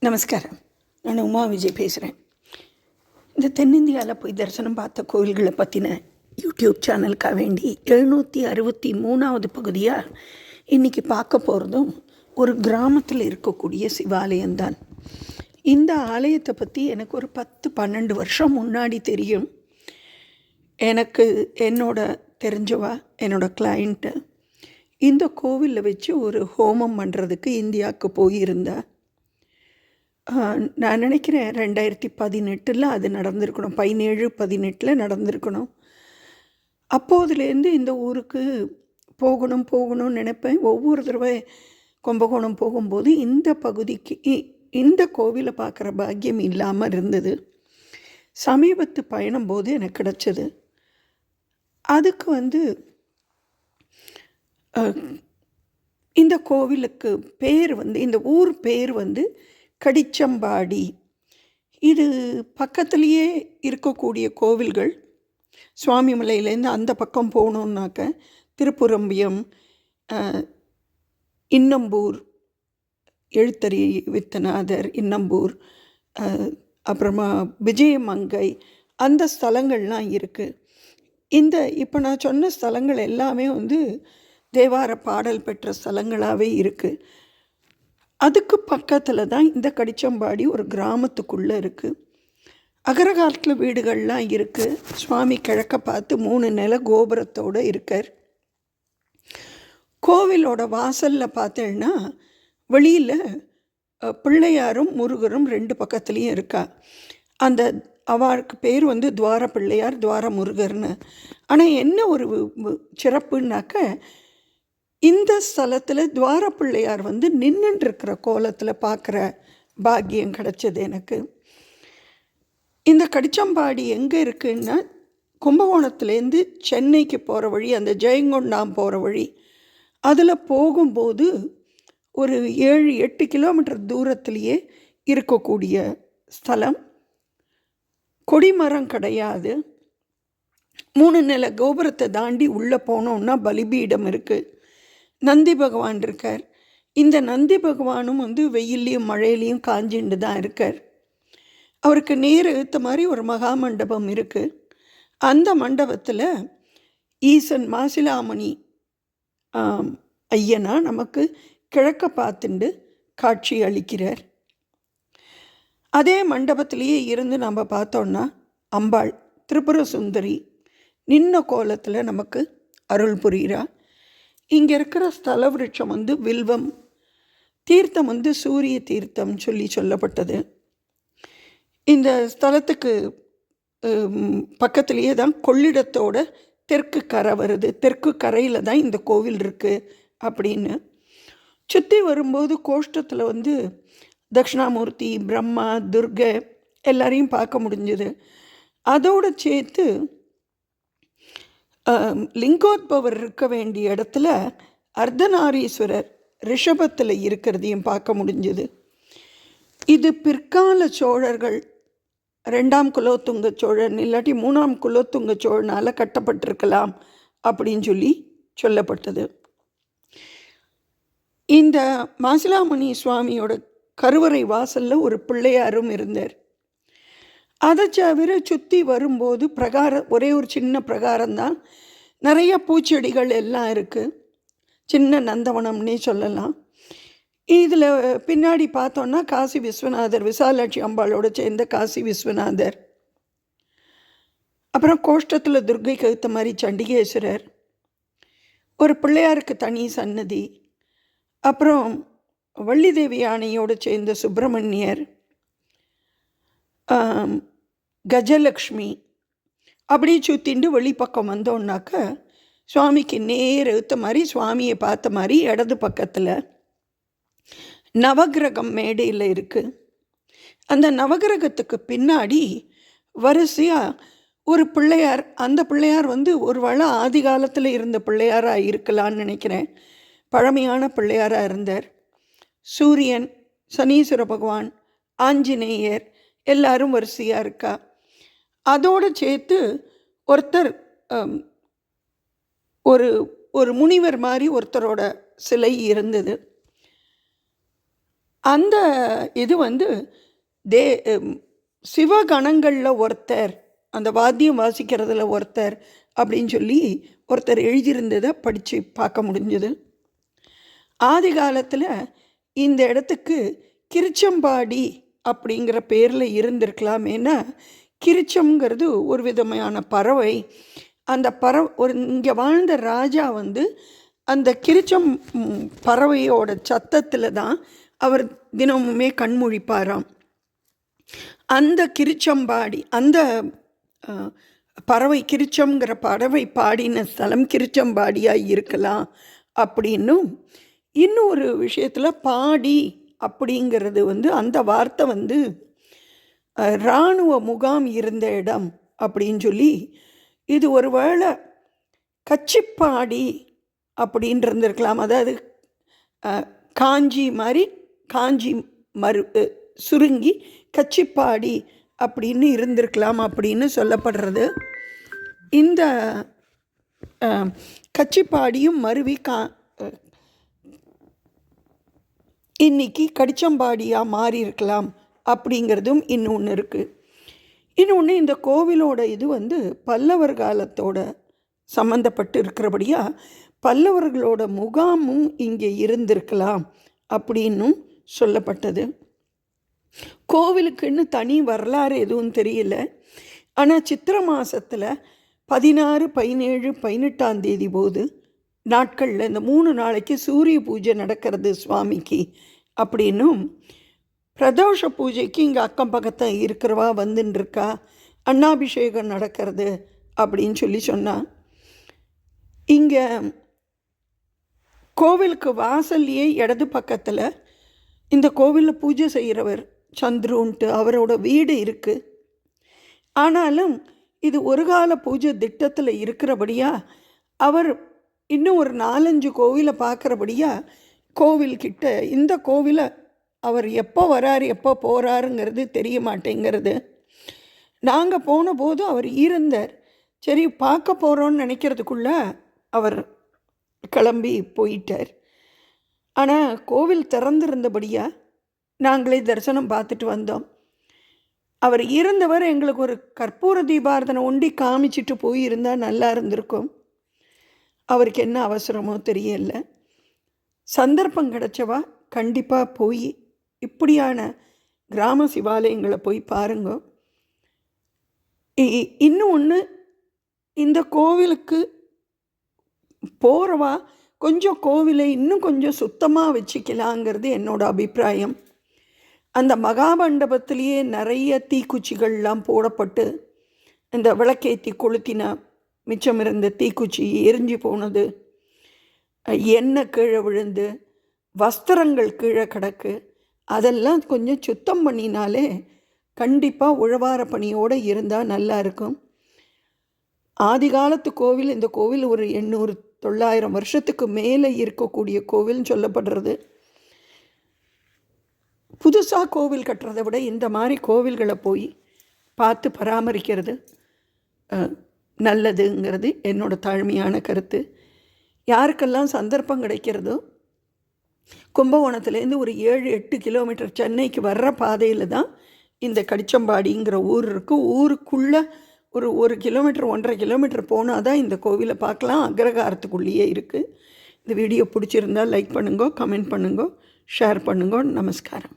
நமஸ்காரம். நான் உமா விஜய் பேசுகிறேன். இந்த தென்னிந்தியாவில் போய் தரிசனம் பார்த்த கோவில்களை பற்றின யூடியூப் சேனலுக்காக வேண்டி 763வது பகுதியாக இன்றைக்கி பார்க்க போகிறதும் ஒரு கிராமத்தில் இருக்கக்கூடிய சிவாலயம்தான். இந்த ஆலயத்தை பற்றி எனக்கு ஒரு 10-12 வருஷம் முன்னாடி தெரியும். எனக்கு தெரிஞ்சவா என்னோடய கிளைண்ட்டு இந்த கோவிலில் வச்சு ஒரு ஹோமம் பண்ணுறதுக்கு இந்தியாவுக்கு போயிருந்தா. நான் நினைக்கிறேன் 2018 அது நடந்திருக்கணும், 17-18 நடந்திருக்கணும். அப்போதுலேருந்து இந்த ஊருக்கு போகணும்னு நினைப்பேன். ஒவ்வொரு தடவை கும்பகோணம் போகும்போது இந்த பகுதிக்கு இந்த கோவிலை பார்க்குற பாக்கியம் இல்லாமல் இருந்தது. சமீபத்து பயணம் போது எனக்கு கிடச்சது. அதுக்கு இந்த கோவிலுக்கு பேர் இந்த ஊர் பேர் கடிச்சம்பாடி. இது பக்கத்துலேயே இருக்கக்கூடிய கோவில்கள். சுவாமிமலையிலேருந்து அந்த பக்கம் போகணுன்னாக்க திருப்புரம்பியம், இன்னம்பூர், எழுத்தறி வித்தநாதர், இன்னம்பூர், அப்புறமா விஜயமங்கை, அந்த ஸ்தலங்கள்லாம் இருக்குது. இப்போ நான் சொன்ன ஸ்தலங்கள் எல்லாமே தேவார பாடல் பெற்ற ஸ்தலங்களாகவே இருக்குது. அதுக்கு பக்கத்தில் தான் இந்த கடிச்சம்பாடி ஒரு கிராமத்துக்குள்ளே இருக்குது. அகரகாலத்தில் வீடுகள்லாம் இருக்குது. சுவாமி கிழக்க பார்த்து 3 நில கோபுரத்தோடு இருக்கார். கோவிலோட வாசலில் பார்த்தேன்னா வெளியில் பிள்ளையாரும் முருகரும் 2 பக்கத்துலேயும் இருக்கா. அவருக்கு பேர் துவார பிள்ளையார், துவார முருகர்னு. ஆனால் என்ன ஒரு சிறப்புன்னாக்க, இந்த ஸ்தலத்தில் துவார பிள்ளையார் நின்றுட்டுருக்கிற கோலத்தில் பார்க்குற பாக்கியம் கிடச்சது எனக்கு. இந்த கடிச்சம்பாடி எங்கே இருக்குன்னா, கும்பகோணத்துலேருந்து சென்னைக்கு போகிற வழி, அந்த ஜெயங்கொண்டாம் போகிற வழி, அதில் போகும்போது ஒரு 7-8 கிலோமீட்டர் தூரத்துலேயே இருக்கக்கூடிய ஸ்தலம். கொடிமரம் கிடையாது. 3 நில கோபுரத்தை தாண்டி உள்ளே போனோன்னா பலிபீடம் இருக்குது. நந்தி பகவான் இருக்கார். இந்த நந்தி பகவானும் வெயிலையும் மழையிலையும் காஞ்சிண்டு தான் இருக்கார். அவருக்கு நேர் எழுத்த மாதிரி ஒரு மகா மண்டபம் இருக்குது. அந்த மண்டபத்தில் ஈசன் மாசிலாமணி ஐயனா நமக்கு கிழக்க பார்த்துண்டு காட்சி அளிக்கிறார். அதே மண்டபத்திலேயே இருந்து நம்ம பார்த்தோன்னா அம்பாள் திரிபுர சுந்தரி நின்ன கோலத்தில் நமக்கு அருள் புரிகிறா. இங்கே இருக்கிற ஸ்தல விருட்சம் வில்வம். தீர்த்தம் சூரிய தீர்த்தம் சொல்லப்பட்டது. இந்த ஸ்தலத்துக்கு பக்கத்துலேயே தான் கொள்ளிடத்தோட தெற்கு கரை வருது. தெற்கு கரையில் தான் இந்த கோவில் இருக்குது அப்படின்னு. சுற்றி வரும்போது கோஷ்டத்தில் தட்சிணாமூர்த்தி, பிரம்மா, துர்கை எல்லாரையும் பார்க்க முடிஞ்சது. அதோடு சேர்த்து லிங்கோத்பவர் இருக்க வேண்டிய இடத்துல அர்த்தநாரீஸ்வரர் ரிஷபத்தில் இருக்கிறதையும் பார்க்க முடிஞ்சது. இது பிற்கால சோழர்கள் 2ஆம் குலோத்துங்க சோழன் இல்லாட்டி 3ஆம் குலோத்துங்க சோழனால் கட்டப்பட்டிருக்கலாம் அப்படின்னு சொல்லப்பட்டது. இந்த மாசிலாமணி சுவாமியோட கருவறை வாசலில் ஒரு பிள்ளையாரும் இருந்தார். அதை தவிர சுற்றி வரும்போது ஒரே ஒரு சின்ன பிரகாரம்தான். நிறைய பூச்செடிகள் எல்லாம் இருக்குது. சின்ன நந்தவனம்னே சொல்லலாம். இதில் பின்னாடி பார்த்தோன்னா காசி விஸ்வநாதர், விசாலாட்சி அம்பாளோடு சேர்ந்த காசி விஸ்வநாதர். அப்புறம் கோஷ்டத்தில் துர்கைக்கு ஏற்ற மாதிரி சண்டிகேஸ்வரர், ஒரு பிள்ளையாருக்கு தனி சன்னதி, அப்புறம் வள்ளிதேவி யானையோடு சேர்ந்த சுப்பிரமணியர், கஜலக்ஷ்மி. அப்படி சுற்றிண்டு வெளிப்பக்கம் வந்தோன்னாக்க சுவாமிக்கு நேர் எழுத்த மாதிரி, சுவாமியை பார்த்த மாதிரி இடது பக்கத்தில் நவகிரகம் மேடையில் இருக்குது. அந்த நவகிரகத்துக்கு பின்னாடி வரிசையாக ஒரு பிள்ளையார். அந்த பிள்ளையார் ஒரு வேளை ஆதி காலத்தில் இருந்த பிள்ளையாராக இருக்கலான்னு நினைக்கிறேன். பழமையான பிள்ளையாராக இருந்தார். சூரியன், சனீஸ்வர பகவான், ஆஞ்சநேயர் எல்லாரும் வரிசையாக இருக்கா. அதோடு சேர்த்து ஒருத்தர் ஒரு முனிவர் மாதிரி ஒருத்தரோட சிலை இருந்தது. அந்த இது வந்து தே சிவகணங்களில் ஒருத்தர், அந்த வாத்தியம் வாசிக்கிறதுல ஒருத்தர் அப்படின்னு சொல்லி ஒருத்தர் எழுதியிருந்ததை படித்து பார்க்க முடிஞ்சது. ஆதி காலத்தில் இந்த இடத்துக்கு கிருச்சம்பாடி அப்படிங்கிற பேரில் இருந்திருக்கலாம். ஏன்னா கிருச்சம்ங்கிறது ஒரு விதமான பறவை. அந்த ஒரு இங்கே வாழ்ந்த ராஜா வந்து அந்த கிருச்சம் பறவையோட சத்தத்தில் தான் அவர் தினமுமே கண்முழிப்பாராம். அந்த கிருச்சம்பாடி, அந்த பறவை கிருச்சம்ங்கிற பறவை பாடின ஸ்தலம் கிருச்சம்பாடியாக இருக்கலாம் அப்படின்னும், இன்னொரு விஷயத்தில் பாடி அப்படிங்கிறது வந்து அந்த வார்த்தை வந்து இராணுவ முகாம் இருந்த இடம் அப்படின்னு சொல்லி, இது ஒரு வேளை கச்சிப்பாடி அப்படின்னு இருந்திருக்கலாம். அதாவது காஞ்சி மாதிரி காஞ்சி சுருங்கி கச்சிப்பாடி அப்படின்னு இருந்திருக்கலாம் அப்படின்னு சொல்லப்படுறது. இந்த கச்சிப்பாடியும் மருவி இன்னைக்கு கடிச்சம்பாடியாக மாறி இருக்கலாம் அப்படிங்கிறதும் இன்னொன்று இருக்குது. இன்னொன்று, இந்த கோவிலோட இது வந்து பல்லவர் காலத்தோட சம்மந்தப்பட்டு இருக்கிறபடியாக பல்லவர்களோட முகாமும் இங்கே இருந்திருக்கலாம் அப்படின்னும் சொல்லப்பட்டது. கோவிலுக்குன்னு தனி வரலாறு எதுவும் தெரியல. ஆனால் சித்திரை மாதத்தில் 16, 17, 18 போது நாட்களில் இந்த 3 நாளைக்கு சூரிய பூஜை நடக்கிறது சுவாமிக்கு அப்படின்னும், பிரதோஷ பூஜைக்கு இங்கே அக்கம் பக்கத்தில் இருக்கிறவா வந்துட்டுருக்கா, அன்னாபிஷேகம் நடக்கிறது அப்படின்னு சொல்லி சொன்னான். இங்கே கோவிலுக்கு வாசல்லையே இடது பக்கத்தில் இந்த கோவிலில் பூஜை செய்கிறவர் சந்துருன்ட்டு அவரோட வீடு இருக்குது. ஆனாலும் இது ஒரு கால பூஜை திட்டத்தில் இருக்கிறபடியாக அவர் இன்னும் ஒரு 4-5 கோவிலை பார்க்குறபடியாக கோவில்கிட்ட இந்த கோவிலை அவர் எப்போ வராரு எப்போ போகிறாருங்கிறது தெரிய மாட்டேங்கிறது. நாங்கள் போன போது அவர் இருந்தார். சரி பார்க்க போகிறோன்னு நினைக்கிறதுக்குள்ளே அவர் கிளம்பி போயிட்டார். ஆனால் கோவில் திறந்திருந்தபடியாக நாங்களே தரிசனம் பார்த்துட்டு வந்தோம். அவர் இருந்தவர் எங்களுக்கு ஒரு கற்பூர தீபாரதனை ஒண்டி காமிச்சிட்டு போயிருந்தால் நல்லா இருந்திருக்கும். அவருக்கு என்ன அவசரமோ தெரியல. சந்தர்ப்பம் கிடச்சவா கண்டிப்பாக போய் இப்படியான கிராம சிவாலயங்களை போய் பாருங்க. இன்னும் ஒன்று, இந்த கோவிலுக்கு போகிறவா கொஞ்சம் கோவிலை இன்னும் கொஞ்சம் சுத்தமாக வச்சுக்கலாங்கிறது என்னோட அபிப்பிராயம். அந்த மகாமண்டபத்திலேயே நிறைய தீக்குச்சிகள்லாம் போடப்பட்டு இந்த விளக்கேற்றி கொளுத்தின மிச்சம் இருந்த தீக்குச்சி எரிஞ்சு போனது, எண்ணெய் கீழே விழுந்து வஸ்திரங்கள் கீழே கிடக்கு, அதெல்லாம் கொஞ்சம் சுத்தம் பண்ணினாலே கண்டிப்பாக உழவார பணியோடு இருந்தால் நல்லா இருக்கும். ஆதி காலத்து கோவில், இந்த கோவில் ஒரு 800-900 வருஷத்துக்கு மேலே இருக்கக்கூடிய கோவில்னு சொல்லப்படுறது. புதுசாக கோவில் கட்டுறதை விட இந்த மாதிரி கோவில்களை போய் பார்த்து பராமரிக்கிறது நல்லதுங்கிறது என்னோட தாழ்மையான கருத்து. யாருக்கெல்லாம் சந்தர்ப்பம் கிடைக்கிறதோ, கும்பகோணத்துலேருந்து ஒரு 7-8 கிலோமீட்டர் சென்னைக்கு வர்ற பாதையில் தான் இந்த கடிச்சம்பாடிங்கிற ஊர் இருக்குது. ஊருக்குள்ளே ஒரு 1 கிலோமீட்டர் 1.5 கிலோமீட்டர் போனால் தான் இந்த கோவிலை பார்க்கலாம். அக்ரகாரத்துக்குள்ளேயே இருக்குது. இந்த வீடியோ பிடிச்சிருந்தால் லைக் பண்ணுங்க, கமெண்ட் பண்ணுங்க, ஷேர் பண்ணுங்க. நமஸ்காரம்.